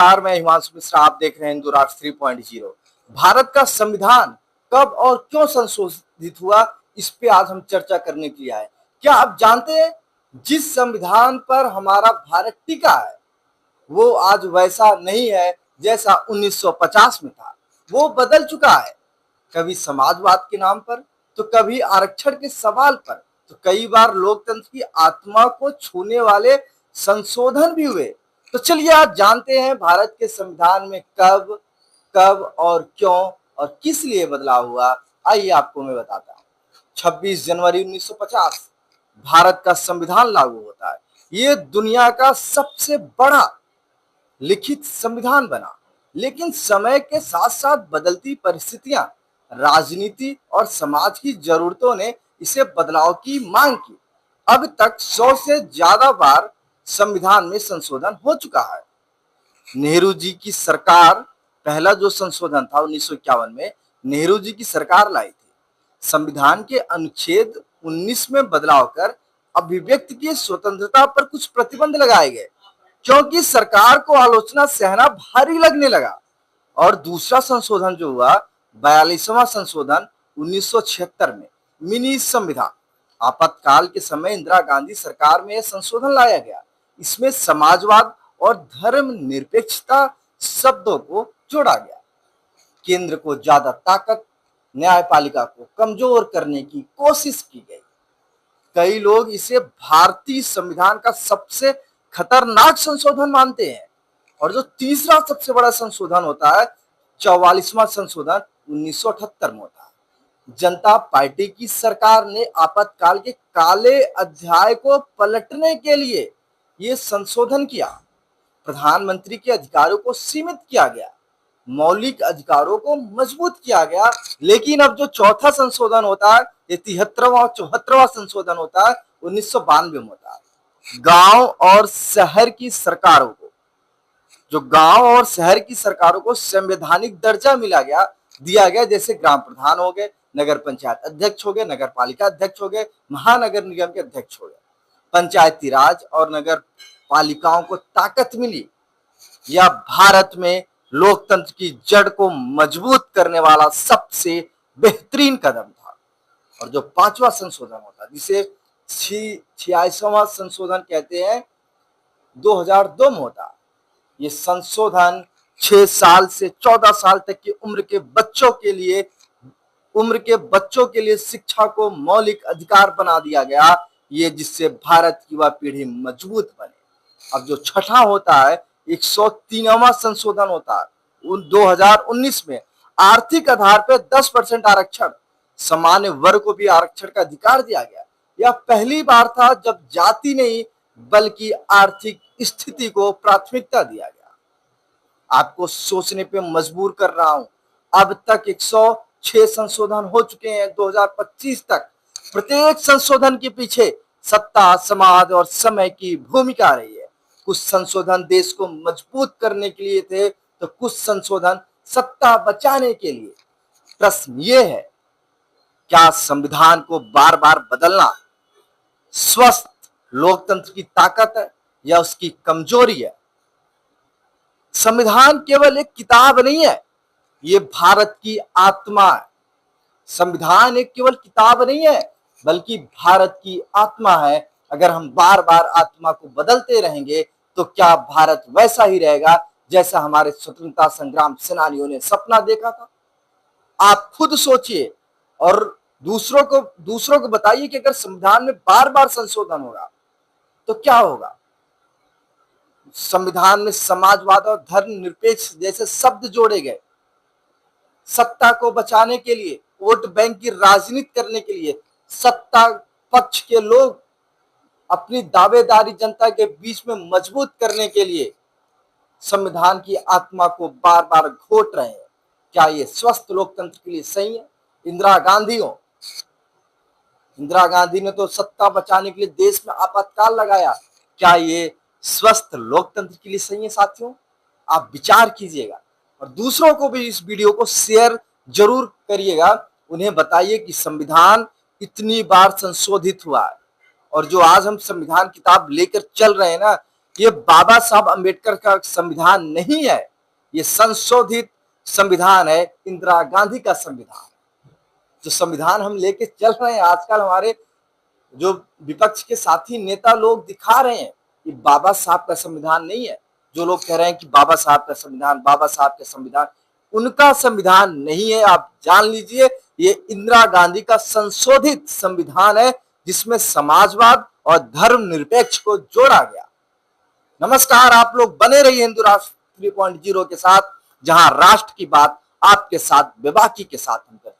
नमस्कार, मैं हिमांशु मिश्रा। आप देख रहे हैं हिंदू राष्ट्र 3.0। भारत का संविधान कब और क्यों संशोधित हुआ, इस पे आज हम चर्चा करने के लिए आए। क्या आप जानते हैं, जिस संविधान पर हमारा भारत टिका है वो आज वैसा नहीं है जैसा 1950 में था। वो बदल चुका है, कभी समाजवाद के नाम पर तो कभी आरक्षण के सवाल पर, तो कई बार लोकतंत्र की आत्मा को छूने वाले संशोधन भी हुए। तो चलिए आज जानते हैं भारत के संविधान में कब कब और क्यों और किस लिए बदलाव हुआ। आइए आपको मैं बताता हूँ। 26 जनवरी 1950 भारत का संविधान लागू होता है। ये दुनिया का सबसे बड़ा लिखित संविधान बना, लेकिन समय के साथ साथ बदलती परिस्थितियां, राजनीति और समाज की जरूरतों ने इसे बदलाव की मांग की। अब तक 100 से ज्यादा बार संविधान में संशोधन हो चुका है। नेहरू जी की सरकार, पहला जो संशोधन था 1951 में नेहरू जी की सरकार लाई थी। संविधान के अनुच्छेद 19 में बदलाव कर अभिव्यक्ति की स्वतंत्रता पर कुछ प्रतिबंध लगाए गए, क्योंकि सरकार को आलोचना सहना भारी लगने लगा। और दूसरा संशोधन जो हुआ, 42वां संशोधन 1976 में मिनी संविधान। आपातकाल के समय इंदिरा गांधी सरकार में यह संशोधन लाया गया। इसमें समाजवाद और धर्मनिरपेक्षता शब्दों को जोड़ा गया। केंद्र को ज्यादा ताकत, न्यायपालिका को कमजोर करने की कोशिश की गई। कई लोग इसे भारतीय संविधान का सबसे खतरनाक संशोधन मानते हैं। और जो तीसरा सबसे बड़ा संशोधन होता है, 44वां संशोधन 1978 में होता है। जनता पार्टी की सरकार ने आपातकाल के काले अध्याय को पलटने के लिए ये संशोधन किया। प्रधानमंत्री के अधिकारों को सीमित किया गया, मौलिक अधिकारों को मजबूत किया गया। लेकिन अब जो चौथा संशोधन होता है, ये 73वां और 74वां संशोधन होता है, 1992 में होता है। गांव और शहर की सरकारों को, जो गांव और शहर की सरकारों को संवैधानिक दर्जा दिया गया। जैसे ग्राम प्रधान हो गए, नगर पंचायत अध्यक्ष हो गए, नगर पालिका अध्यक्ष हो गए, महानगर निगम के अध्यक्ष हो गए। पंचायती राज और नगर पालिकाओं को ताकत मिली। यह भारत में लोकतंत्र की जड़ को मजबूत करने वाला सबसे बेहतरीन कदम था। और जो पांचवा संशोधन होता है, जिसे 86वां संशोधन कहते हैं, 2002 में होता है। ये संशोधन 6 साल से 14 साल तक की उम्र के बच्चों के लिए शिक्षा को मौलिक अधिकार बना दिया गया, ये जिससे भारत की युवा पीढ़ी मजबूत बने। अब जो छठा होता है, 103वां संशोधन होता है 2019 में। आर्थिक आधार पर 10% आरक्षण, सामान्य वर्ग को भी आरक्षण का अधिकार दिया गया। यह पहली बार था जब जाति नहीं बल्कि आर्थिक स्थिति को प्राथमिकता दिया गया। आपको सोचने पे मजबूर कर रहा हूं। अब तक 106 संशोधन हो चुके हैं 2025 तक। प्रत्येक संशोधन के पीछे सत्ता, समाज और समय की भूमिका रही है। कुछ संशोधन देश को मजबूत करने के लिए थे, तो कुछ संशोधन सत्ता बचाने के लिए। प्रश्न ये है, क्या संविधान को बार बार बदलना स्वस्थ लोकतंत्र की ताकत है या उसकी कमजोरी है? संविधान केवल एक किताब नहीं है, ये भारत की आत्मा है। संविधान एक केवल किताब नहीं है, बल्कि भारत की आत्मा है। अगर हम बार बार आत्मा को बदलते रहेंगे तो क्या भारत वैसा ही रहेगा जैसा हमारे स्वतंत्रता संग्राम सेनानियों ने सपना देखा था? आप खुद सोचिए और दूसरों को बताइए कि अगर संविधान में बार बार संशोधन होगा तो क्या होगा। संविधान में समाजवाद और धर्मनिरपेक्ष जैसे शब्द जोड़े गए। सत्ता को बचाने के लिए, वोट बैंक की राजनीति करने के लिए, सत्ता पक्ष के लोग अपनी दावेदारी जनता के बीच में मजबूत करने के लिए संविधान की आत्मा को बार बार घोट रहे हैं। क्या ये स्वस्थ लोकतंत्र के लिए सही है? इंदिरा गांधी ने तो सत्ता बचाने के लिए देश में आपातकाल लगाया। क्या ये स्वस्थ लोकतंत्र के लिए सही है? साथियों, आप विचार कीजिएगा और दूसरों को भी इस वीडियो को शेयर जरूर करिएगा। उन्हें बताइए कि संविधान इतनी बार संशोधित हुआ है और जो आज हम संविधान किताब लेकर चल रहे हैं ना, ये बाबा साहब अंबेडकर का संविधान नहीं है, ये संशोधित संविधान है, इंदिरा गांधी का संविधान। जो संविधान हम लेके चल रहे हैं आजकल, हमारे जो विपक्ष के साथी नेता लोग दिखा रहे हैं, ये बाबा साहब का संविधान नहीं है। जो लोग कह रहे हैं कि बाबा साहब का संविधान, बाबा साहब का संविधान, उनका संविधान नहीं है। आप जान लीजिए, ये इंदिरा गांधी का संशोधित संविधान है, जिसमें समाजवाद और धर्मनिरपेक्ष को जोड़ा गया। नमस्कार, आप लोग बने रहिए हिंदू राष्ट्र 3.0 के साथ, जहां राष्ट्र की बात आपके साथ बेबाकी के साथ हम करते हैं।